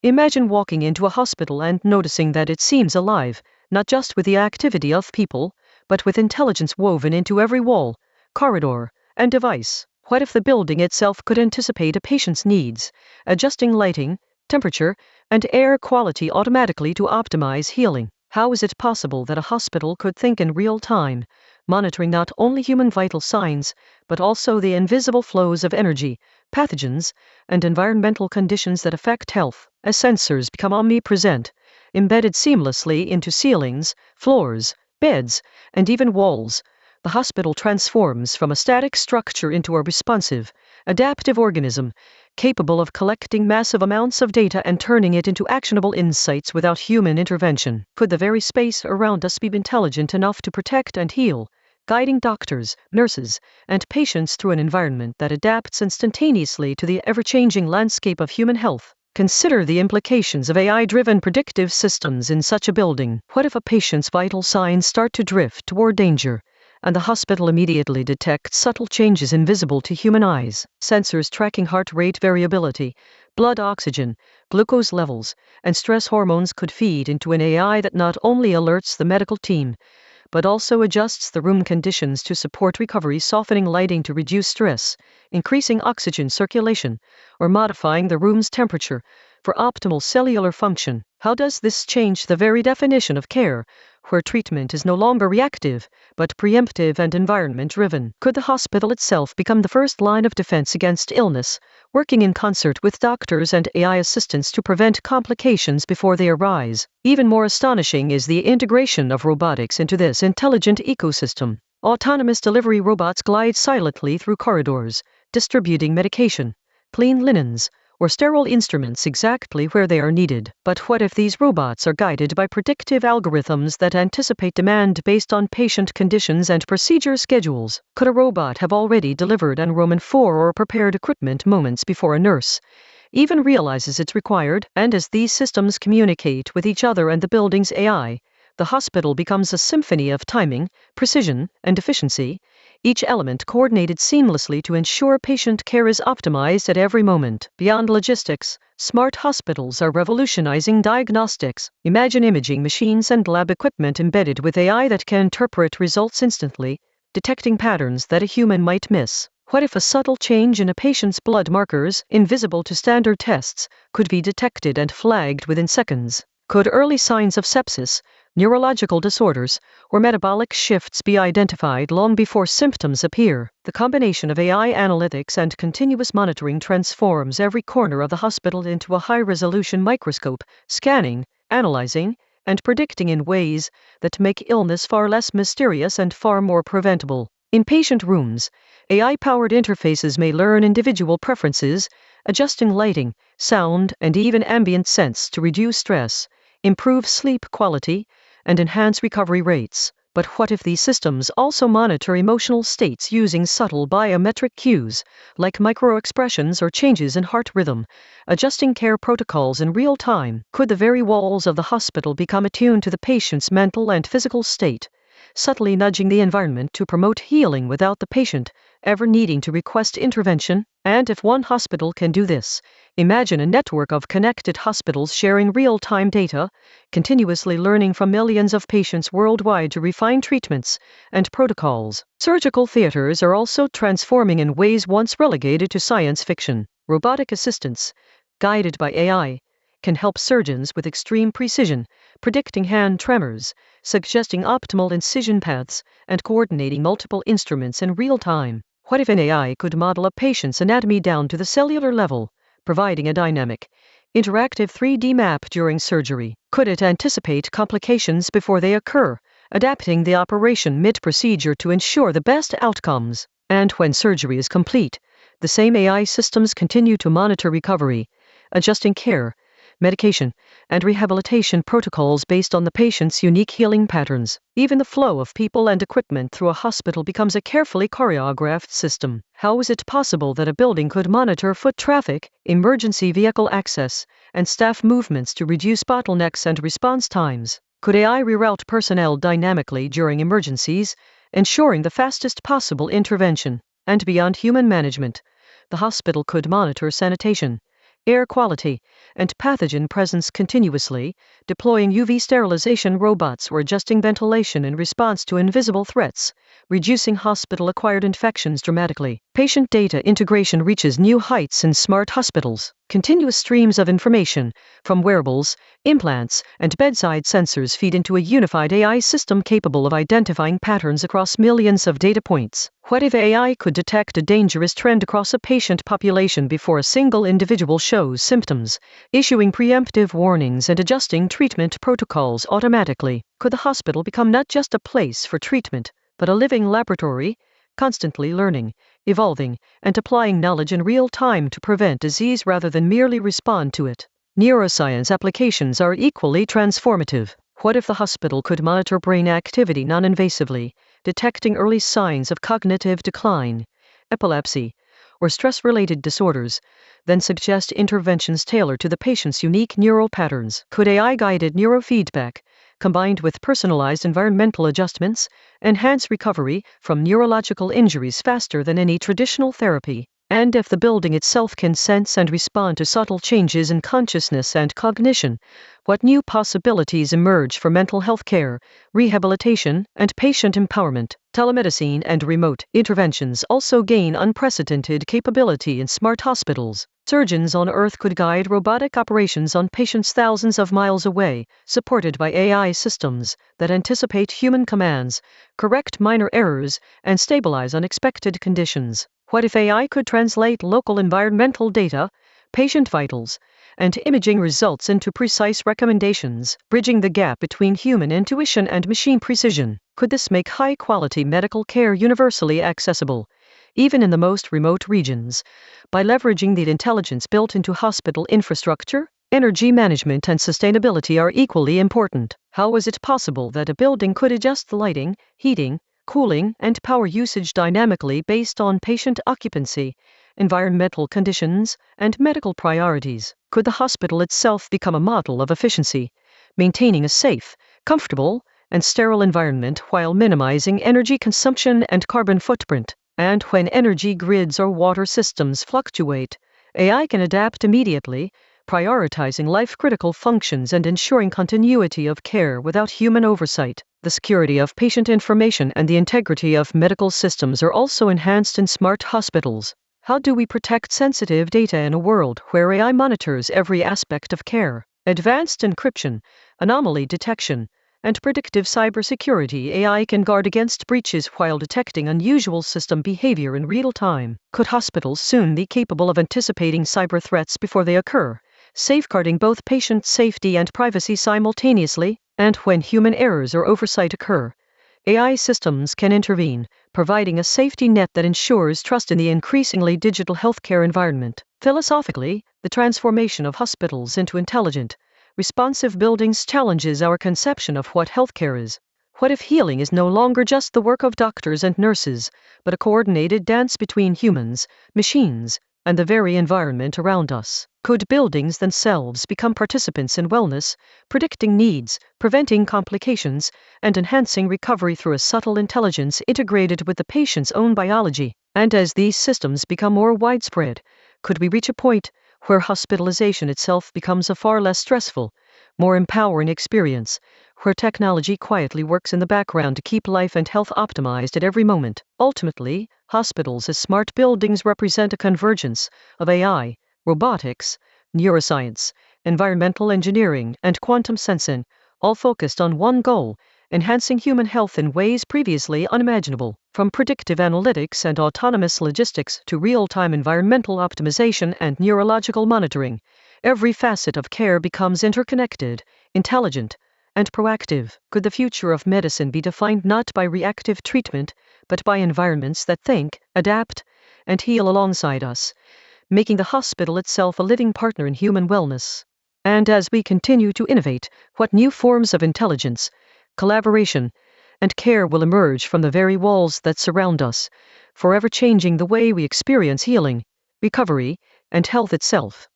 Imagine walking into a hospital and noticing that it seems alive, not just with the activity of people, but with intelligence woven into every wall, corridor, and device. What if the building itself could anticipate a patient's needs, adjusting lighting, temperature, and air quality automatically to optimize healing? How is it possible that a hospital could think in real time, monitoring not only human vital signs, but also the invisible flows of energy, pathogens, and environmental conditions that affect health, as sensors become omnipresent, embedded seamlessly into ceilings, floors, beds, and even walls? The hospital transforms from a static structure into a responsive, adaptive organism, capable of collecting massive amounts of data and turning it into actionable insights without human intervention. Could the very space around us be intelligent enough to protect and heal, guiding doctors, nurses, and patients through an environment that adapts instantaneously to the ever-changing landscape of human health? Consider the implications of AI-driven predictive systems in such a building. What if a patient's vital signs start to drift toward danger, and the hospital immediately detects subtle changes invisible to human eyes? Sensors tracking heart rate variability, blood oxygen, glucose levels, and stress hormones could feed into an AI that not only alerts the medical team, but also adjusts the room conditions to support recovery, softening lighting to reduce stress, increasing oxygen circulation, or modifying the room's temperature for optimal cellular function. How does this change the very definition of care, where treatment is no longer reactive, but preemptive and environment-driven? Could the hospital itself become the first line of defense against illness, working in concert with doctors and AI assistants to prevent complications before they arise? Even more astonishing is the integration of robotics into this intelligent ecosystem. Autonomous delivery robots glide silently through corridors, distributing medication, clean linens, or sterile instruments exactly where they are needed. But what if these robots are guided by predictive algorithms that anticipate demand based on patient conditions and procedure schedules? Could a robot have already delivered enrollment for or prepared equipment moments before a nurse even realizes it's required? And as these systems communicate with each other and the building's AI, the hospital becomes a symphony of timing, precision, and efficiency, each element coordinated seamlessly to ensure patient care is optimized at every moment. Beyond logistics, smart hospitals are revolutionizing diagnostics. Imagine imaging machines and lab equipment embedded with AI that can interpret results instantly, detecting patterns that a human might miss. What if a subtle change in a patient's blood markers, invisible to standard tests, could be detected and flagged within seconds? Could early signs of sepsis, neurological disorders, or metabolic shifts be identified long before symptoms appear? The combination of AI analytics and continuous monitoring transforms every corner of the hospital into a high-resolution microscope, scanning, analyzing, and predicting in ways that make illness far less mysterious and far more preventable. In patient rooms, AI-powered interfaces may learn individual preferences, adjusting lighting, sound, and even ambient scents to reduce stress, improve sleep quality, and enhance recovery rates. But what if these systems also monitor emotional states using subtle biometric cues, like microexpressions or changes in heart rhythm, adjusting care protocols in real time? Could the very walls of the hospital become attuned to the patient's mental and physical state, subtly nudging the environment to promote healing without the patient ever needing to request intervention? And if one hospital can do this, imagine a network of connected hospitals sharing real-time data, continuously learning from millions of patients worldwide to refine treatments and protocols. Surgical theaters are also transforming in ways once relegated to science fiction. Robotic assistants, guided by AI, can help surgeons with extreme precision, predicting hand tremors, suggesting optimal incision paths, and coordinating multiple instruments in real time. What if an AI could model a patient's anatomy down to the cellular level, providing a dynamic, interactive 3D map during surgery? Could it anticipate complications before they occur, adapting the operation mid-procedure to ensure the best outcomes? And when surgery is complete, the same AI systems continue to monitor recovery, adjusting care, medication, and rehabilitation protocols based on the patient's unique healing patterns. Even the flow of people and equipment through a hospital becomes a carefully choreographed system. How is it possible that a building could monitor foot traffic, emergency vehicle access, and staff movements to reduce bottlenecks and response times? Could AI reroute personnel dynamically during emergencies, ensuring the fastest possible intervention? And beyond human management, the hospital could monitor sanitation, air quality, and pathogen presence continuously, deploying UV sterilization robots or adjusting ventilation in response to invisible threats, reducing hospital-acquired infections dramatically. Patient data integration reaches new heights in smart hospitals. Continuous streams of information, from wearables, implants, and bedside sensors feed into a unified AI system capable of identifying patterns across millions of data points. What if AI could detect a dangerous trend across a patient population before a single individual shows symptoms, issuing preemptive warnings and adjusting treatment protocols automatically? Could the hospital become not just a place for treatment, but a living laboratory, constantly learning, evolving, and applying knowledge in real time to prevent disease rather than merely respond to it? Neuroscience applications are equally transformative. What if the hospital could monitor brain activity non-invasively, detecting early signs of cognitive decline, epilepsy, or stress-related disorders, then suggest interventions tailored to the patient's unique neural patterns? Could AI-guided neurofeedback, combined with personalized environmental adjustments, enhance recovery from neurological injuries faster than any traditional therapy? And if the building itself can sense and respond to subtle changes in consciousness and cognition, what new possibilities emerge for mental health care, rehabilitation, and patient empowerment? Telemedicine and remote interventions also gain unprecedented capability in smart hospitals. Surgeons on Earth could guide robotic operations on patients thousands of miles away, supported by AI systems that anticipate human commands, correct minor errors, and stabilize unexpected conditions. What if AI could translate local environmental data, patient vitals, and imaging results into precise recommendations, bridging the gap between human intuition and machine precision? Could this make high-quality medical care universally accessible, even in the most remote regions, by leveraging the intelligence built into hospital infrastructure? Energy management and sustainability are equally important. How is it possible that a building could adjust the lighting, heating, cooling, and power usage dynamically based on patient occupancy, environmental conditions, and medical priorities? Could the hospital itself become a model of efficiency, maintaining a safe, comfortable, and sterile environment while minimizing energy consumption and carbon footprint? And when energy grids or water systems fluctuate, AI can adapt immediately, prioritizing life-critical functions and ensuring continuity of care without human oversight. The security of patient information and the integrity of medical systems are also enhanced in smart hospitals. How do we protect sensitive data in a world where AI monitors every aspect of care? Advanced encryption, anomaly detection, and predictive cybersecurity AI can guard against breaches while detecting unusual system behavior in real time. Could hospitals soon be capable of anticipating cyber threats before they occur, safeguarding both patient safety and privacy simultaneously? And when human errors or oversight occur, AI systems can intervene, providing a safety net that ensures trust in the increasingly digital healthcare environment. Philosophically, the transformation of hospitals into intelligent, responsive buildings challenges our conception of what healthcare is. What if healing is no longer just the work of doctors and nurses, but a coordinated dance between humans, machines, and the very environment around us? Could buildings themselves become participants in wellness, predicting needs, preventing complications, and enhancing recovery through a subtle intelligence integrated with the patient's own biology? And as these systems become more widespread, could we reach a point where hospitalization itself becomes a far less stressful, more empowering experience, where technology quietly works in the background to keep life and health optimized at every moment? Ultimately, hospitals as smart buildings represent a convergence of AI, robotics, neuroscience, environmental engineering, and quantum sensing, all focused on one goal: enhancing human health in ways previously unimaginable. From predictive analytics and autonomous logistics to real-time environmental optimization and neurological monitoring, every facet of care becomes interconnected, intelligent, and proactive. Could the future of medicine be defined not by reactive treatment, but by environments that think, adapt, and heal alongside us, making the hospital itself a living partner in human wellness? And as we continue to innovate, what new forms of intelligence, collaboration, and care will emerge from the very walls that surround us, forever changing the way we experience healing, recovery, and health itself?